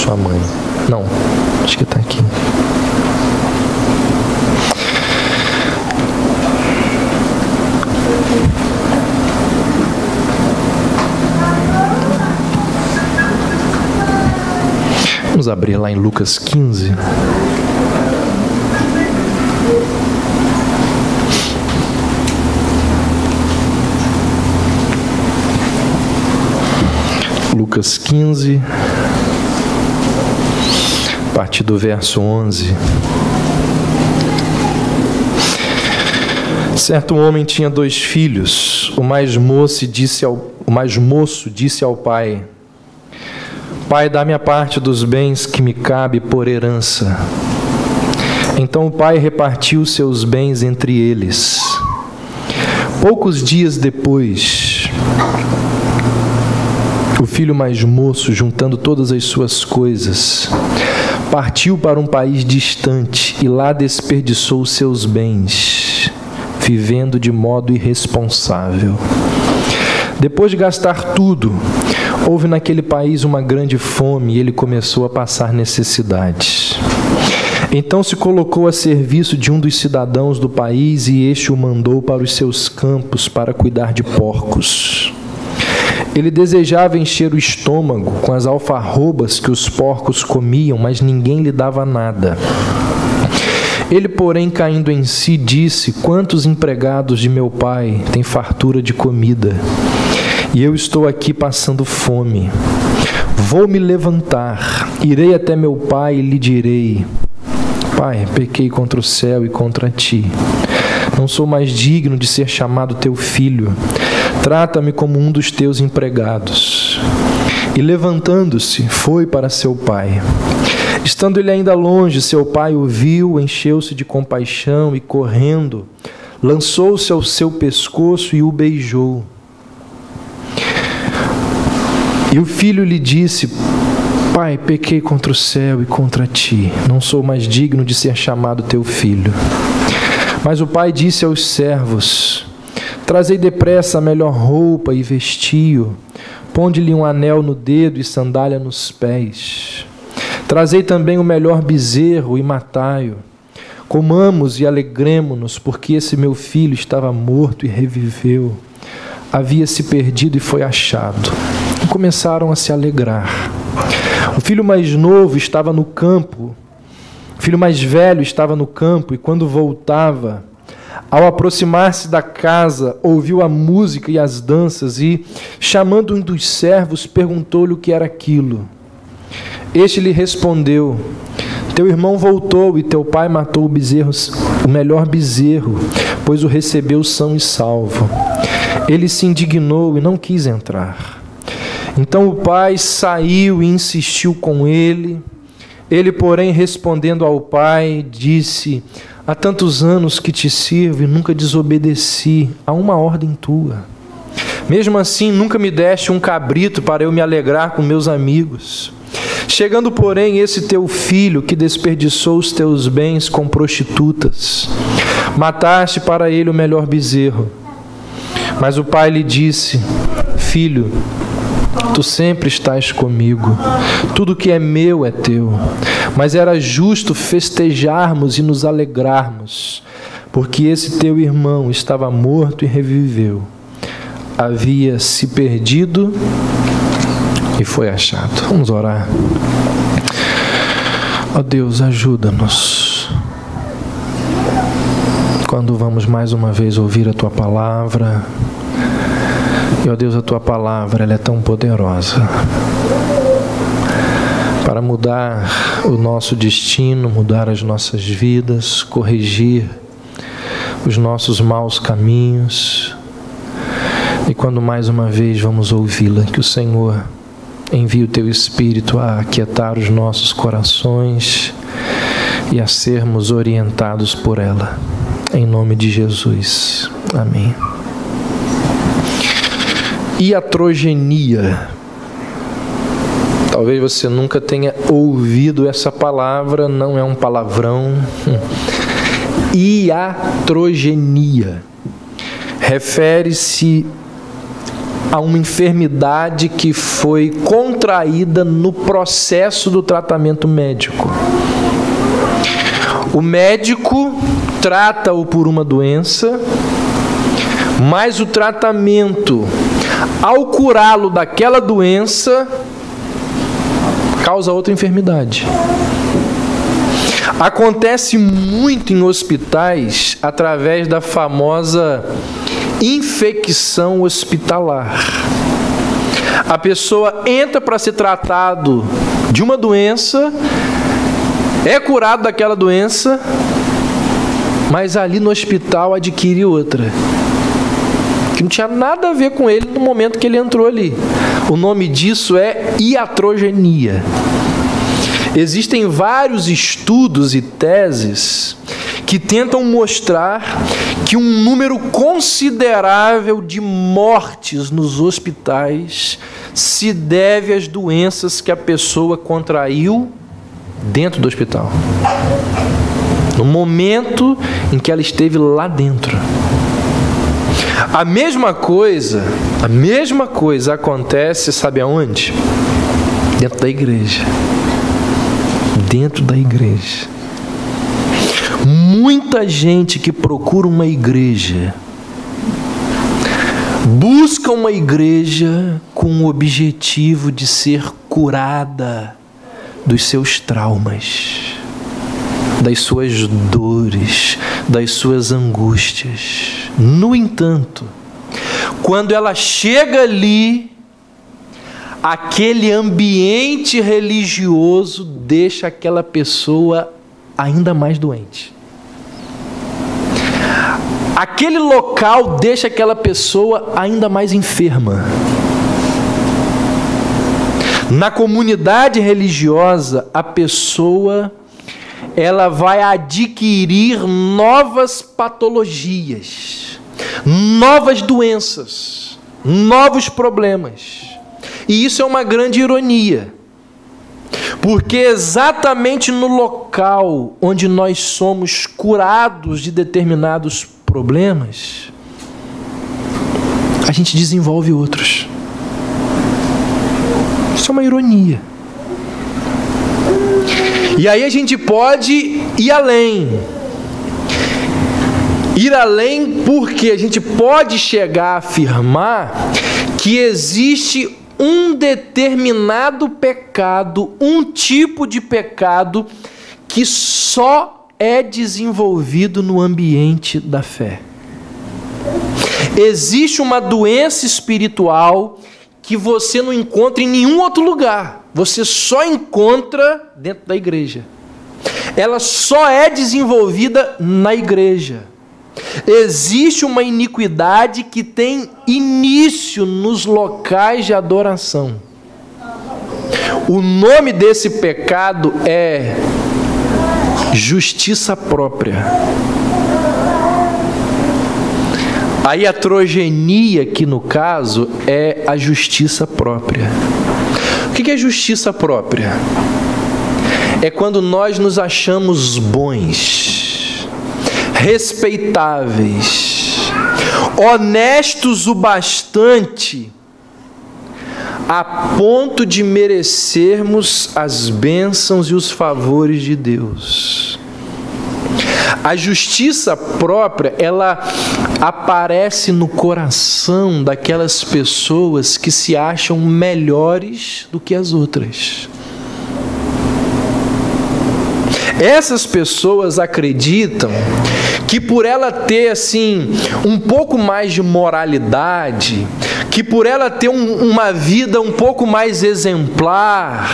sua mãe. Não, acho que está aqui. Vamos abrir lá em Lucas 15. Lucas 15, a partir do verso 11. Certo homem tinha 2 filhos. O mais moço disse ao pai: Pai, dá-me a parte dos bens que me cabe por herança. Então o pai repartiu seus bens entre eles. Poucos dias depois, o filho mais moço, juntando todas as suas coisas, partiu para um país distante e lá desperdiçou seus bens, vivendo de modo irresponsável. Depois de gastar tudo, houve naquele país uma grande fome e ele começou a passar necessidades. Então se colocou a serviço de um dos cidadãos do país e este o mandou para os seus campos para cuidar de porcos. Ele desejava encher o estômago com as alfarrobas que os porcos comiam, mas ninguém lhe dava nada. Ele, porém, caindo em si, disse: Quantos empregados de meu pai têm fartura de comida, e eu estou aqui passando fome. Vou me levantar, irei até meu pai e lhe direi: Pai, pequei contra o céu e contra ti. Não sou mais digno de ser chamado teu filho. Trata-me como um dos teus empregados. E levantando-se, foi para seu pai. Estando ele ainda longe, seu pai o viu, encheu-se de compaixão e, correndo, lançou-se ao seu pescoço e o beijou. E o filho lhe disse: Pai, pequei contra o céu e contra ti. Não sou mais digno de ser chamado teu filho. Mas o pai disse aos servos: Trazei depressa a melhor roupa e vestiu, ponde-lhe um anel no dedo e sandália nos pés. Trazei também o melhor bezerro e matai-o. Comamos e alegremo-nos, porque esse meu filho estava morto e reviveu. Havia se perdido e foi achado. E começaram a se alegrar. O filho mais novo estava no campo. O filho mais velho estava no campo, e quando voltava, ao aproximar-se da casa, ouviu a música e as danças e, chamando um dos servos, perguntou-lhe o que era aquilo. Este lhe respondeu: Teu irmão voltou e teu pai matou o melhor bezerro, pois o recebeu são e salvo. Ele se indignou e não quis entrar. Então o pai saiu e insistiu com ele. Ele, porém, respondendo ao pai, disse: Há tantos anos que te sirvo e nunca desobedeci a uma ordem tua. Mesmo assim, nunca me deste um cabrito para eu me alegrar com meus amigos. Chegando, porém, esse teu filho que desperdiçou os teus bens com prostitutas, mataste para ele o melhor bezerro. Mas o pai lhe disse: Filho, tu sempre estás comigo, tudo que é meu é teu. Mas era justo festejarmos e nos alegrarmos, porque esse teu irmão estava morto e reviveu, havia se perdido e foi achado. Vamos orar. Ó Deus, ajuda-nos quando vamos mais uma vez ouvir a Tua Palavra. E, ó Deus, a Tua Palavra, ela é tão poderosa para mudar o nosso destino, mudar as nossas vidas, corrigir os nossos maus caminhos. E quando mais uma vez vamos ouvi-la, que o Senhor envie o Teu Espírito a aquietar os nossos corações e a sermos orientados por ela. Em nome de Jesus. Amém. Iatrogenia. Talvez você nunca tenha ouvido essa palavra, não é um palavrão. Iatrogenia refere-se a uma enfermidade que foi contraída no processo do tratamento médico. O médico trata-o por uma doença, mas o tratamento, ao curá-lo daquela doença, causa outra enfermidade. Acontece muito em hospitais através da famosa infecção hospitalar. A pessoa entra para ser tratado de uma doença, é curado daquela doença, mas ali no hospital adquire outra, que não tinha nada a ver com ele no momento que ele entrou ali. O nome disso é iatrogenia. Existem vários estudos e teses que tentam mostrar que um número considerável de mortes nos hospitais se deve às doenças que a pessoa contraiu dentro do hospital, no momento em que ela esteve lá dentro. A mesma coisa acontece, sabe aonde? Dentro da igreja. Dentro da igreja. Muita gente que procura uma igreja, busca uma igreja com o objetivo de ser curada dos seus traumas, das suas dores, das suas angústias. No entanto, quando ela chega ali, aquele ambiente religioso deixa aquela pessoa ainda mais doente. Aquele local deixa aquela pessoa ainda mais enferma. Na comunidade religiosa, a pessoa ela vai adquirir novas patologias, novas doenças, novos problemas. E isso é uma grande ironia, porque exatamente no local onde nós somos curados de determinados problemas, a gente desenvolve outros. Isso é uma ironia. E aí a gente pode ir além. Ir além porque a gente pode chegar a afirmar que existe um determinado pecado, um tipo de pecado que só é desenvolvido no ambiente da fé. Existe uma doença espiritual que você não encontra em nenhum outro lugar. Você só encontra dentro da igreja. Ela só é desenvolvida na igreja. Existe uma iniquidade que tem início nos locais de adoração. O nome desse pecado é justiça própria. A iatrogenia, que no caso é a justiça própria. O que é justiça própria? É quando nós nos achamos bons, respeitáveis, honestos o bastante a ponto de merecermos as bênçãos e os favores de Deus. A justiça própria, ela aparece no coração daquelas pessoas que se acham melhores do que as outras. Essas pessoas acreditam que por ela ter assim um pouco mais de moralidade, que por ela ter uma vida um pouco mais exemplar,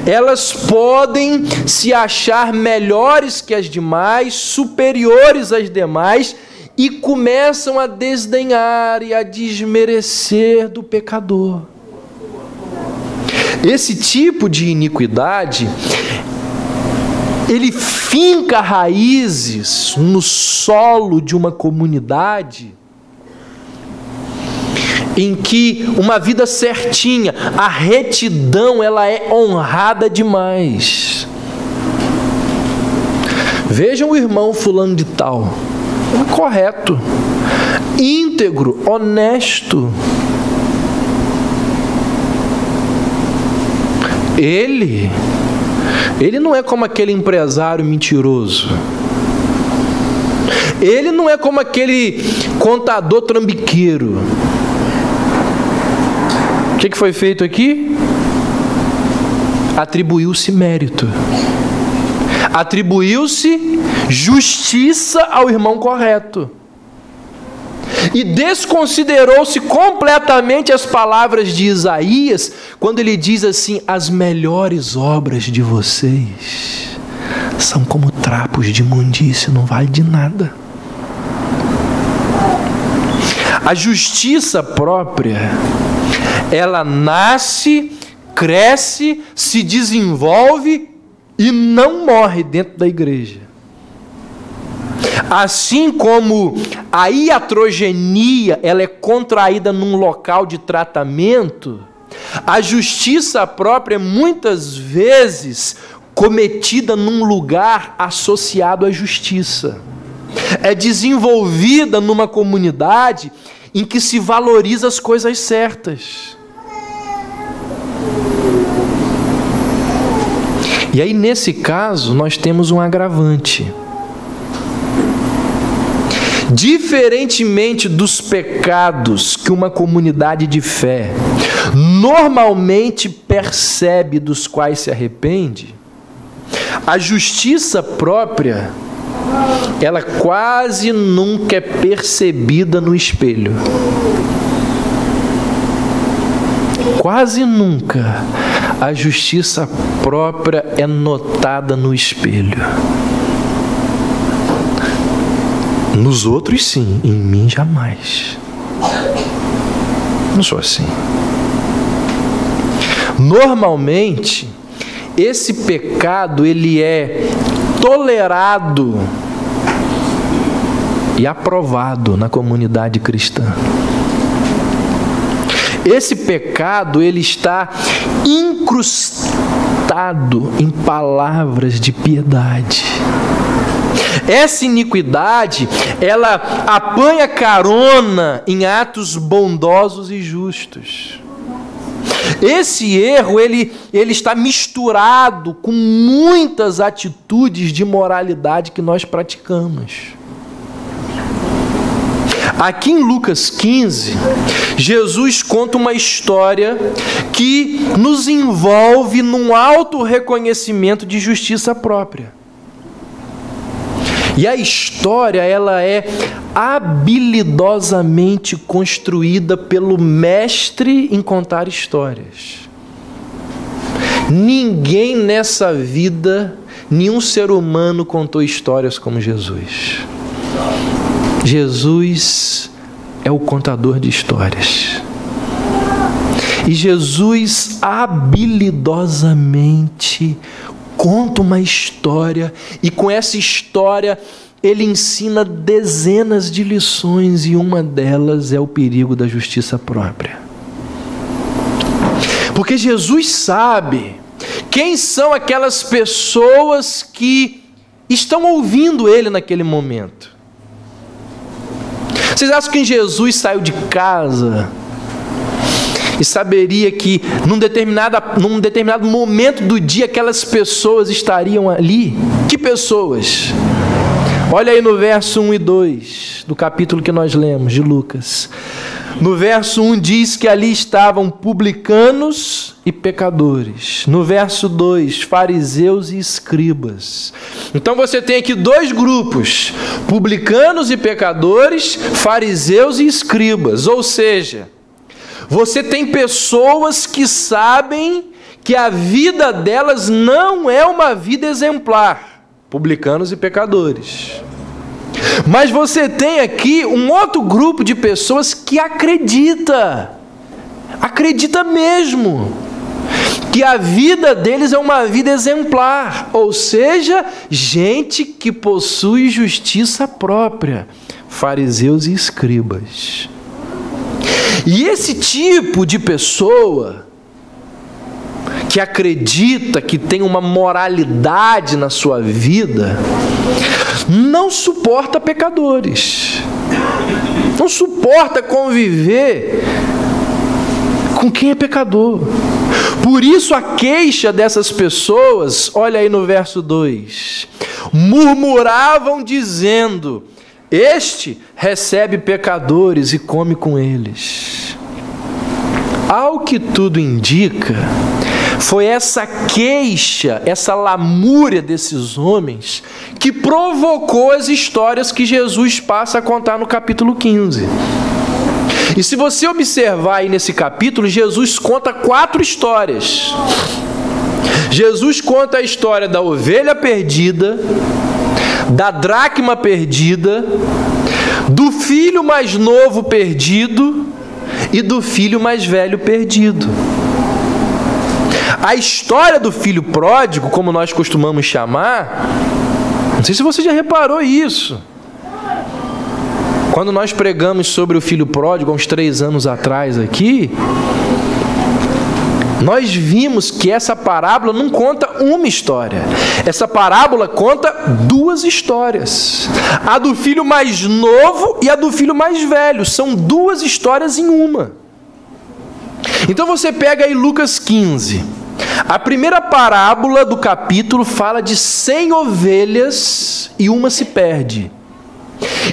elas podem se achar melhores que as demais, superiores às demais, e começam a desdenhar e a desmerecer do pecador. Esse tipo de iniquidade, ele finca raízes no solo de uma comunidade em que uma vida certinha, a retidão, ela é honrada demais. Vejam o irmão fulano de tal, correto, íntegro, honesto, Ele não é como aquele empresário mentiroso. Ele não é como aquele contador trambiqueiro. O que foi feito aqui? Atribuiu-se mérito. Atribuiu-se justiça ao irmão correto. E desconsiderou-se completamente as palavras de Isaías, quando ele diz assim: as melhores obras de vocês são como trapos de imundícia, não vale de nada. A justiça própria, ela nasce, cresce, se desenvolve e não morre dentro da igreja. Assim como a iatrogenia, ela é contraída num local de tratamento, a justiça própria é muitas vezes cometida num lugar associado à justiça. É desenvolvida numa comunidade em que se valoriza as coisas certas. E aí, nesse caso, nós temos um agravante. Diferentemente dos pecados que uma comunidade de fé normalmente percebe, dos quais se arrepende, a justiça própria, ela quase nunca é percebida no espelho. Quase nunca a justiça própria é notada no espelho. Nos outros sim, em mim jamais. Não sou assim. Normalmente, esse pecado ele é tolerado e aprovado na comunidade cristã. Esse pecado ele está incrustado em palavras de piedade. Essa iniquidade, ela apanha carona em atos bondosos e justos. Esse erro, ele está misturado com muitas atitudes de moralidade que nós praticamos. Aqui em Lucas 15, Jesus conta uma história que nos envolve num auto-reconhecimento de justiça própria. E a história, ela é habilidosamente construída pelo mestre em contar histórias. Ninguém nessa vida, nenhum ser humano contou histórias como Jesus. Jesus é o contador de histórias. E Jesus habilidosamente conta uma história, e com essa história ele ensina dezenas de lições, e uma delas é o perigo da justiça própria. Porque Jesus sabe quem são aquelas pessoas que estão ouvindo ele naquele momento. Vocês acham que Jesus saiu de casa e saberia que num determinado momento do dia aquelas pessoas estariam ali? Que pessoas? Olha aí no verso 1 e 2 do capítulo que nós lemos de Lucas. No verso 1 diz que ali estavam publicanos e pecadores. No verso 2, fariseus e escribas. Então você tem aqui dois grupos: publicanos e pecadores, fariseus e escribas. Ou seja, você tem pessoas que sabem que a vida delas não é uma vida exemplar, publicanos e pecadores. Mas você tem aqui um outro grupo de pessoas que acredita mesmo, que a vida deles é uma vida exemplar, ou seja, gente que possui justiça própria, fariseus e escribas. E esse tipo de pessoa que acredita que tem uma moralidade na sua vida, não suporta pecadores, não suporta conviver com quem é pecador, Por isso a queixa dessas pessoas, olha aí no verso 2, murmuravam dizendo: este recebe pecadores e come com eles. Ao que tudo indica, foi essa queixa, essa lamúria desses homens que provocou as histórias que Jesus passa a contar no capítulo 15. E se você observar aí nesse capítulo, Jesus conta 4 histórias. Jesus conta a história da ovelha perdida, da dracma perdida, do filho mais novo perdido e do filho mais velho perdido. A história do filho pródigo, como nós costumamos chamar, não sei se você já reparou isso. Quando nós pregamos sobre o filho pródigo, há uns 3 anos atrás aqui, nós vimos que essa parábola não conta uma história. Essa parábola conta 2 histórias. A do filho mais novo e a do filho mais velho. São 2 histórias em uma. Então você pega aí Lucas 15. A primeira parábola do capítulo fala de 100 ovelhas e uma se perde.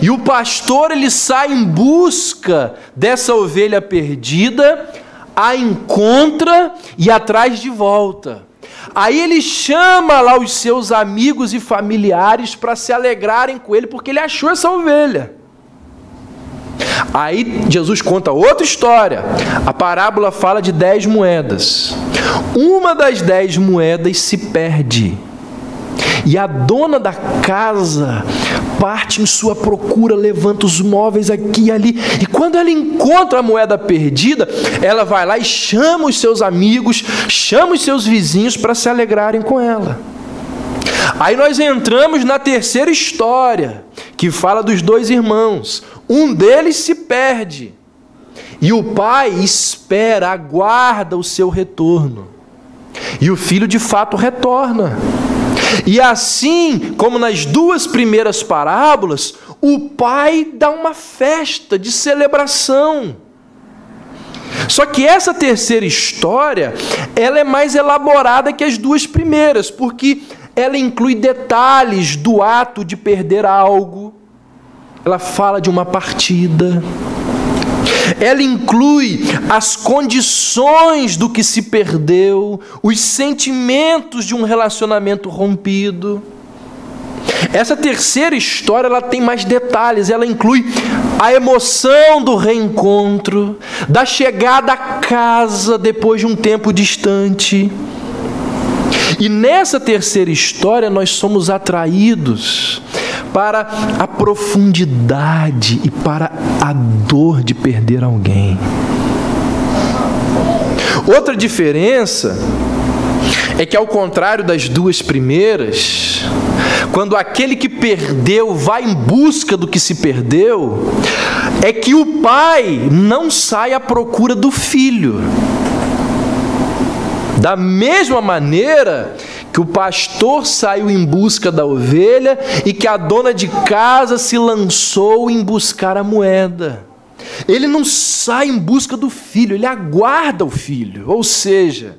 E o pastor, ele sai em busca dessa ovelha perdida, a encontra e a traz de volta. Aí ele chama lá os seus amigos e familiares para se alegrarem com ele, porque ele achou essa ovelha. Aí Jesus conta outra história. A parábola fala de 10 moedas. Uma das 10 moedas se perde. E a dona da casa parte em sua procura, levanta os móveis aqui e ali. E quando ela encontra a moeda perdida, ela vai lá e chama os seus amigos, chama os seus vizinhos para se alegrarem com ela. Aí nós entramos na terceira história, que fala dos 2 irmãos. Um deles se perde. E o pai espera, aguarda o seu retorno. E o filho de fato retorna. E assim como nas 2 primeiras parábolas, o pai dá uma festa de celebração. Só que essa terceira história, ela é mais elaborada que as 2 primeiras, porque ela inclui detalhes do ato de perder algo. Ela fala de uma partida. Ela inclui as condições do que se perdeu, os sentimentos de um relacionamento rompido. Essa terceira história, ela tem mais detalhes. Ela inclui a emoção do reencontro, da chegada à casa depois de um tempo distante. E nessa terceira história nós somos atraídos para a profundidade e para a dor de perder alguém. Outra diferença é que, ao contrário das 2 primeiras, quando aquele que perdeu vai em busca do que se perdeu, é que o pai não sai à procura do filho. Da mesma maneira que o pastor saiu em busca da ovelha e que a dona de casa se lançou em buscar a moeda. Ele não sai em busca do filho, ele aguarda o filho. Ou seja,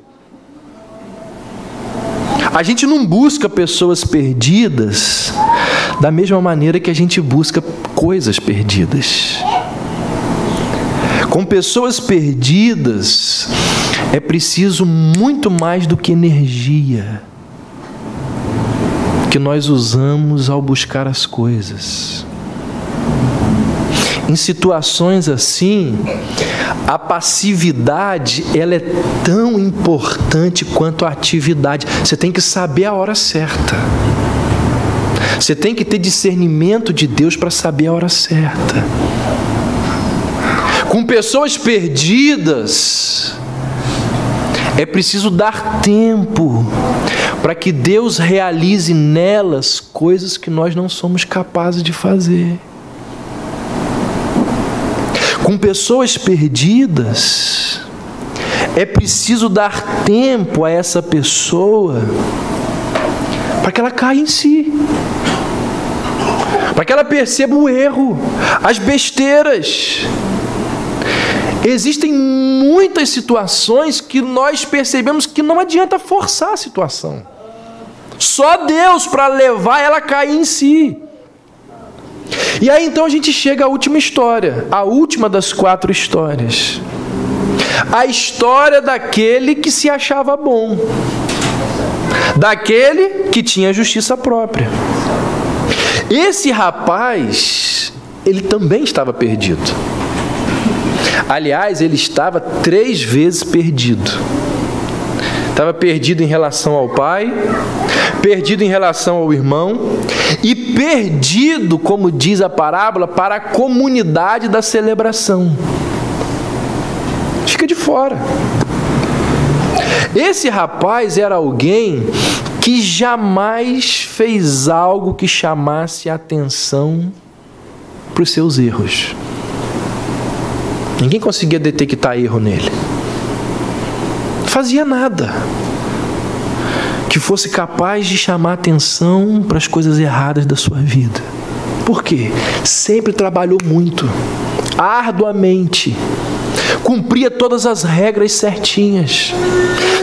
a gente não busca pessoas perdidas da mesma maneira que a gente busca coisas perdidas. Com pessoas perdidas, é preciso muito mais do que energia que nós usamos ao buscar as coisas. Em situações assim, a passividade, ela é tão importante quanto a atividade. Você tem que saber a hora certa. Você tem que ter discernimento de Deus para saber a hora certa. Com pessoas perdidas, é preciso dar tempo para que Deus realize nelas coisas que nós não somos capazes de fazer. Com pessoas perdidas, é preciso dar tempo a essa pessoa para que ela caia em si, para que ela perceba o erro, as besteiras. Existem muitas situações que nós percebemos que não adianta forçar a situação. Só Deus para levar ela a cair em si. E aí então a gente chega à última história, a última das 4 histórias. A história daquele que se achava bom, daquele que tinha justiça própria. Esse rapaz, ele também estava perdido. Aliás, ele estava 3 vezes perdido. Estava perdido em relação ao pai, perdido em relação ao irmão e perdido, como diz a parábola, para a comunidade da celebração. Fica de fora. Esse rapaz era alguém que jamais fez algo que chamasse a atenção para os seus erros. Ninguém conseguia detectar erro nele. Não fazia nada que fosse capaz de chamar atenção para as coisas erradas da sua vida. Por quê? Sempre trabalhou muito, arduamente, cumpria todas as regras certinhas,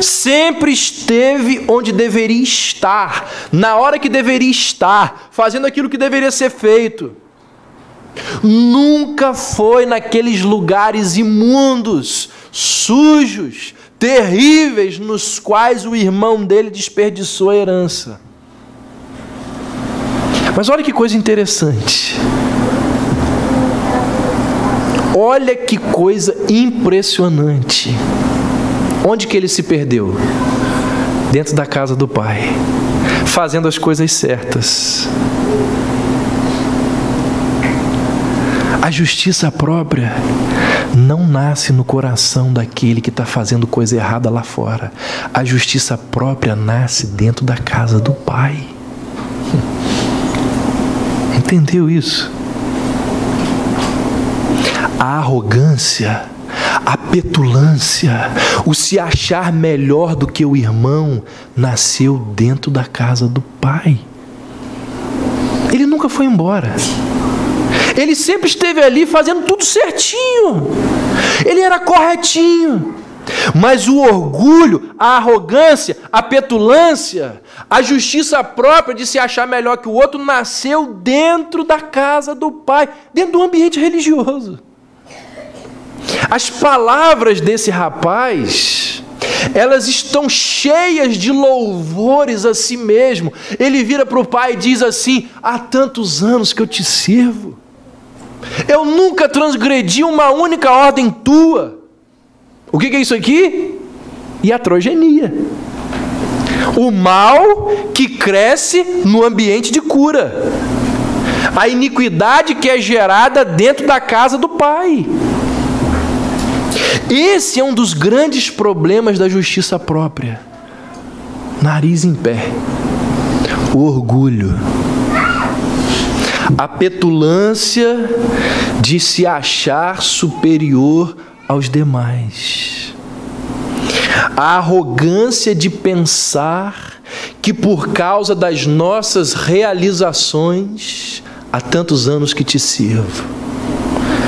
sempre esteve onde deveria estar, na hora que deveria estar, fazendo aquilo que deveria ser feito. Nunca foi naqueles lugares imundos, sujos, terríveis, nos quais o irmão dele desperdiçou a herança. Mas olha que coisa interessante. Olha que coisa impressionante. Onde que ele se perdeu? Dentro da casa do pai, fazendo as coisas certas. A justiça própria não nasce no coração daquele que está fazendo coisa errada lá fora. A justiça própria nasce dentro da casa do pai. Entendeu isso? A arrogância, a petulância, o se achar melhor do que o irmão, nasceu dentro da casa do pai. Ele nunca foi embora. Ele sempre esteve ali fazendo tudo certinho. Ele era corretinho. Mas o orgulho, a arrogância, a petulância, a justiça própria de se achar melhor que o outro nasceu dentro da casa do pai, dentro do ambiente religioso. As palavras desse rapaz, elas estão cheias de louvores a si mesmo. Ele vira para o pai e diz assim: há tantos anos que eu te sirvo, eu nunca transgredi uma única ordem tua. O que é isso aqui? Iatrogenia. O mal que cresce no ambiente de cura. A iniquidade que é gerada dentro da casa do pai. Esse é um dos grandes problemas da justiça própria. Nariz em pé. O orgulho. A petulância de se achar superior aos demais. A arrogância de pensar que por causa das nossas realizações, há tantos anos que te sirvo,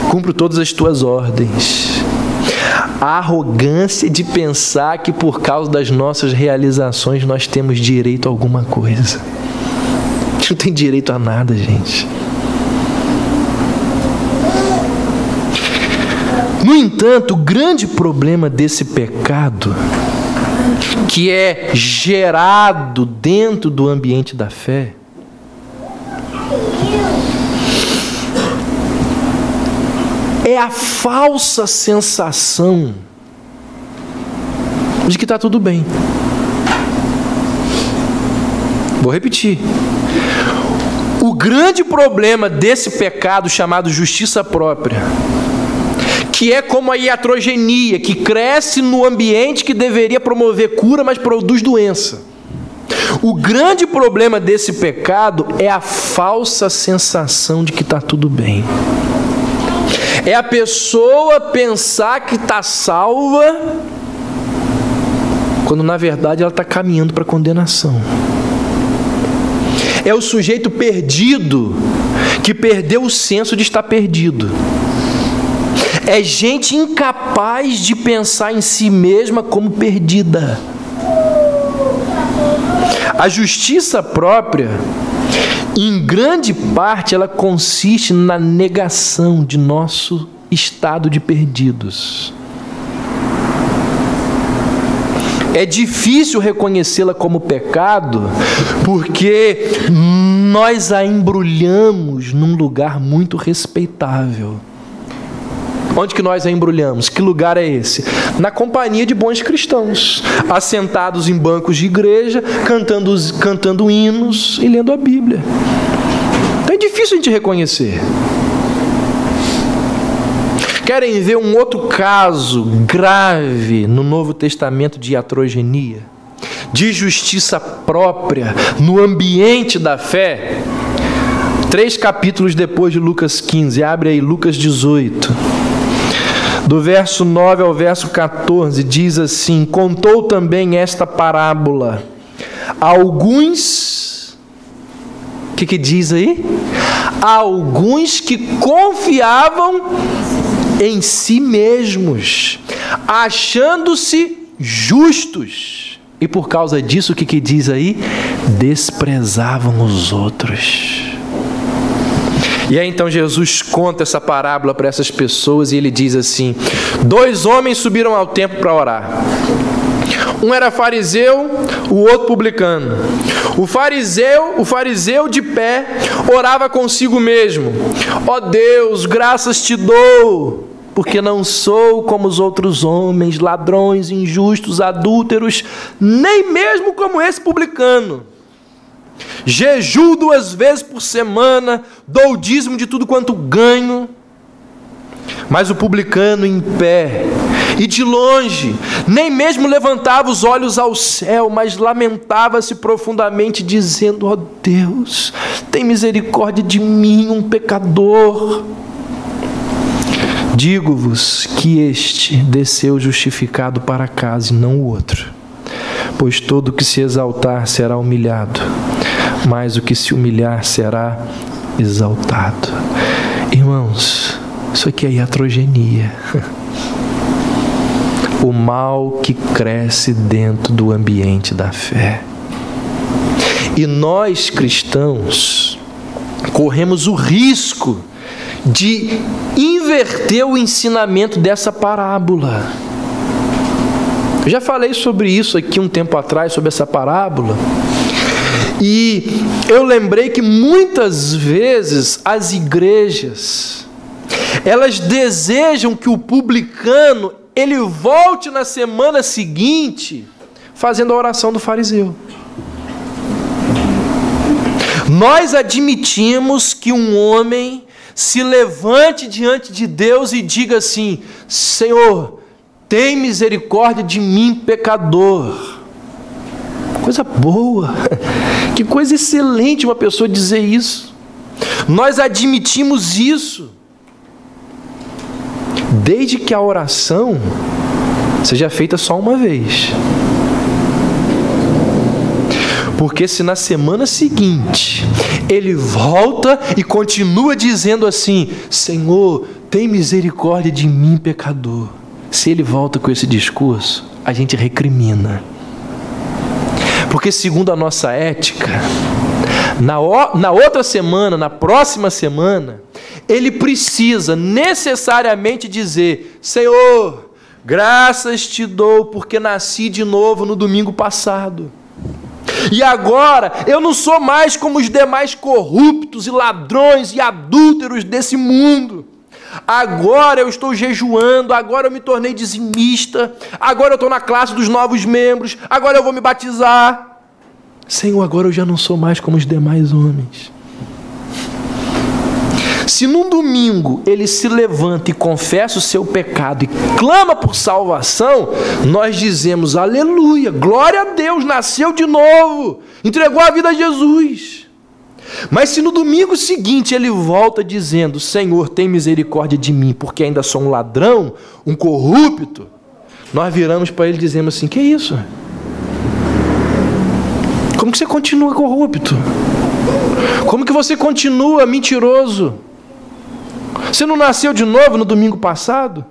cumpro todas as tuas ordens. A arrogância de pensar que por causa das nossas realizações nós temos direito a alguma coisa. A gente não tem direito a nada, gente. No entanto, o grande problema desse pecado, que é gerado dentro do ambiente da fé, é a falsa sensação de que está tudo bem. Vou repetir. O grande problema desse pecado chamado justiça própria, que é como a iatrogenia, que cresce no ambiente que deveria promover cura, mas produz doença. O grande problema desse pecado é a falsa sensação de que está tudo bem. É a pessoa pensar que está salva, quando na verdade ela está caminhando para a condenação. É o sujeito perdido, que perdeu o senso de estar perdido. É gente incapaz de pensar em si mesma como perdida. A justiça própria, em grande parte, ela consiste na negação de nosso estado de perdidos. É difícil reconhecê-la como pecado, porque nós a embrulhamos num lugar muito respeitável. Onde que nós a embrulhamos? Que lugar é esse? Na companhia de bons cristãos, assentados em bancos de igreja, cantando hinos e lendo a Bíblia. Então é difícil a gente reconhecer. Querem ver um outro caso grave no Novo Testamento de iatrogenia, de justiça própria no ambiente da fé? 3 capítulos depois de Lucas 15, abre aí Lucas 18. Do verso 9 ao verso 14, diz assim: contou também esta parábola a alguns... O que diz aí? A alguns que confiavam em si mesmos, achando-se justos. E por causa disso, o que diz aí? Desprezavam os outros. E aí então Jesus conta essa parábola para essas pessoas e ele diz assim: 2 homens subiram ao templo para orar. Um era fariseu, o outro publicano. O fariseu de pé orava consigo mesmo: ó Deus, graças te dou, porque não sou como os outros homens, ladrões, injustos, adúlteros, nem mesmo como esse publicano. Jejuo 2 vezes por semana, dou o dízimo de tudo quanto ganho. Mas o publicano, em pé e de longe, nem mesmo levantava os olhos ao céu, mas lamentava-se profundamente, dizendo: ó Deus, tem misericórdia de mim, um pecador. Digo-vos que este desceu justificado para casa e não o outro. Pois todo o que se exaltar será humilhado, mas o que se humilhar será exaltado. Irmãos, isso aqui é iatrogenia. O mal que cresce dentro do ambiente da fé. E nós, cristãos, corremos o risco de inverter o ensinamento dessa parábola. Eu já falei sobre isso aqui um tempo atrás, sobre essa parábola. E eu lembrei que muitas vezes as igrejas, elas desejam que o publicano, ele volte na semana seguinte fazendo a oração do fariseu. Nós admitimos que um homem se levante diante de Deus e diga assim: Senhor, tem misericórdia de mim, pecador. Coisa boa, que coisa excelente uma pessoa dizer isso. Nós admitimos isso, desde que a oração seja feita só uma vez. Porque se na semana seguinte ele volta e continua dizendo assim: Senhor, tem misericórdia de mim, pecador. Se ele volta com esse discurso, a gente recrimina. Porque segundo a nossa ética, na outra semana, na próxima semana, ele precisa necessariamente dizer: Senhor, graças te dou porque nasci de novo no domingo passado. E agora eu não sou mais como os demais corruptos e ladrões e adúlteros desse mundo. Agora eu estou jejuando, agora eu me tornei dizimista, agora eu estou na classe dos novos membros, agora eu vou me batizar. Senhor, agora eu já não sou mais como os demais homens. Se num domingo ele se levanta e confessa o seu pecado e clama por salvação, nós dizemos: aleluia, glória a Deus, nasceu de novo, entregou a vida a Jesus. Mas se no domingo seguinte ele volta dizendo: Senhor, tem misericórdia de mim, porque ainda sou um ladrão, um corrupto, nós viramos para ele e dizemos assim: que isso? Como que você continua corrupto? Como que você continua mentiroso? Você não nasceu de novo no domingo passado?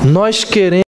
Nós queremos